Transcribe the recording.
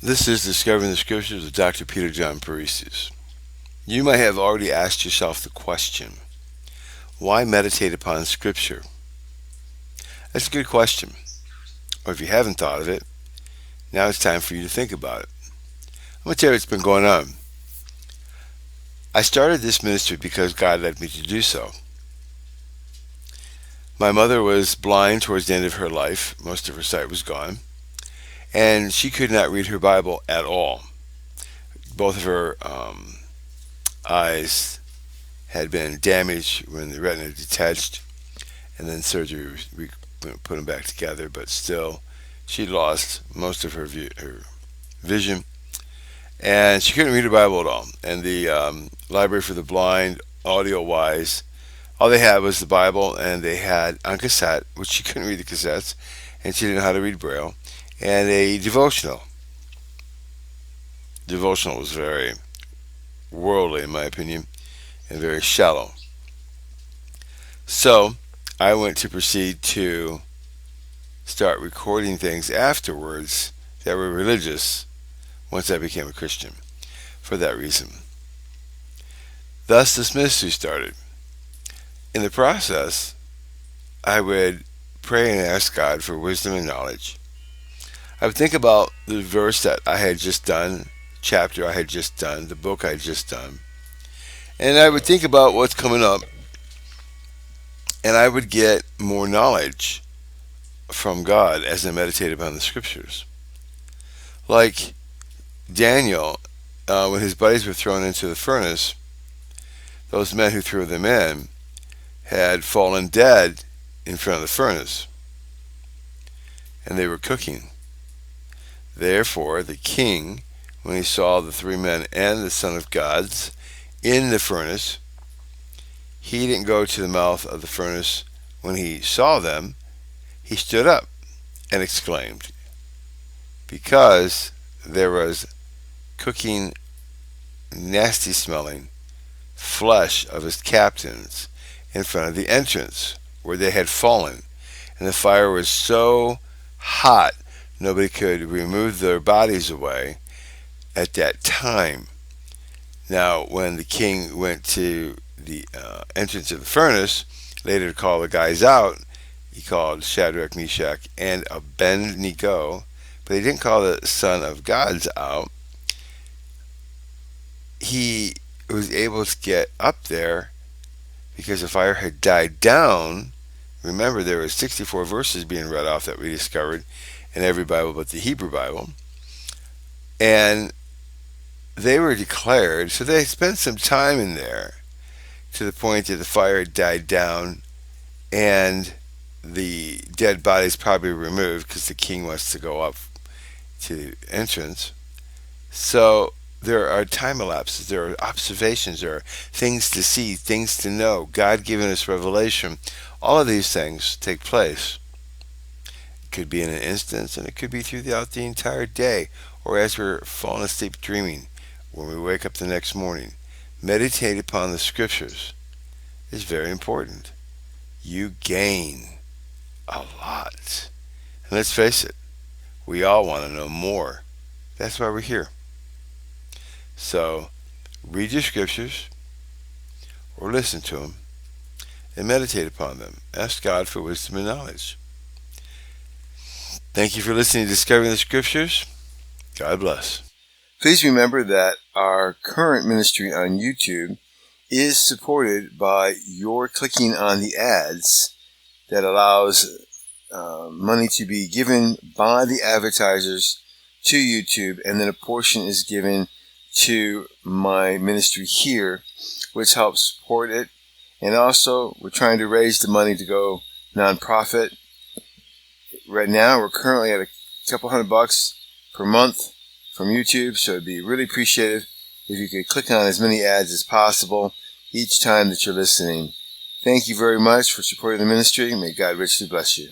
This is Discovering the Scriptures with Dr. Peter John Parisis. You might have already asked yourself the question, why meditate upon Scripture? That's a good question. Or if you haven't thought of it, now it's time for you to think about it. I'm going to tell you what's been going on. I started this ministry because God led me to do so. My mother was blind towards the end of her life. Most of her sight was gone. And she could not read her Bible at all. Both of her eyes had been damaged when the retina detached, and then surgery put them back together, but still she lost most of her vision, and she couldn't read her Bible at all. And the library for the blind, audio-wise, all they had was the Bible, and they had on cassette, which she couldn't read the cassettes, and she didn't know how to read Braille, and a devotional. Devotional was very worldly, in my opinion, and very shallow. So I went to proceed to start recording things afterwards that were religious once I became a Christian, for that reason. Thus this ministry started. In the process, I would pray and ask God for wisdom and knowledge. I would think about the verse that I had just done, chapter I had just done, the book I had just done, and I would think about what's coming up, and I would get more knowledge from God as I meditated upon the Scriptures. Like Daniel, when his buddies were thrown into the furnace, those men who threw them in had fallen dead in front of the furnace, and they were cooking. Therefore, the king, when he saw the three men and the Son of God's in the furnace, he didn't go to the mouth of the furnace when he saw them. He stood up and exclaimed, because there was cooking, nasty smelling flesh of his captains in front of the entrance where they had fallen, and the fire was so hot nobody could remove their bodies away at that time. Now, when the king went to the entrance of the furnace, later to call the guys out, he called Shadrach, Meshach, and Abednego, but he didn't call the Son of God's out. He was able to get up there because the fire had died down. Remember, there were 64 verses being read off that we discovered in every Bible but the Hebrew Bible. And they were declared, so they spent some time in there to the point that the fire had died down and the dead bodies probably removed because the king wants to go up to the entrance. So there are time elapses, there are observations, there are things to see, things to know, God giving us revelation. All of these things take place. It could be in an instance, and it could be throughout the entire day, or as we're falling asleep dreaming, when we wake up the next morning. Meditate upon the Scriptures is very important. You gain a lot. And let's face it, we all want to know more. That's why we're here. So, read your Scriptures, or listen to them, and meditate upon them. Ask God for wisdom and knowledge. Thank you for listening to Discovering the Scriptures. God bless. Please remember that our current ministry on YouTube is supported by your clicking on the ads that allows money to be given by the advertisers to YouTube, and then a portion is given to my ministry here, which helps support it. And also, we're trying to raise the money to go nonprofit. Right now, we're currently at a couple $100 per month from YouTube, so it'd be really appreciative if you could click on as many ads as possible each time that you're listening. Thank you very much for supporting the ministry. May God richly bless you.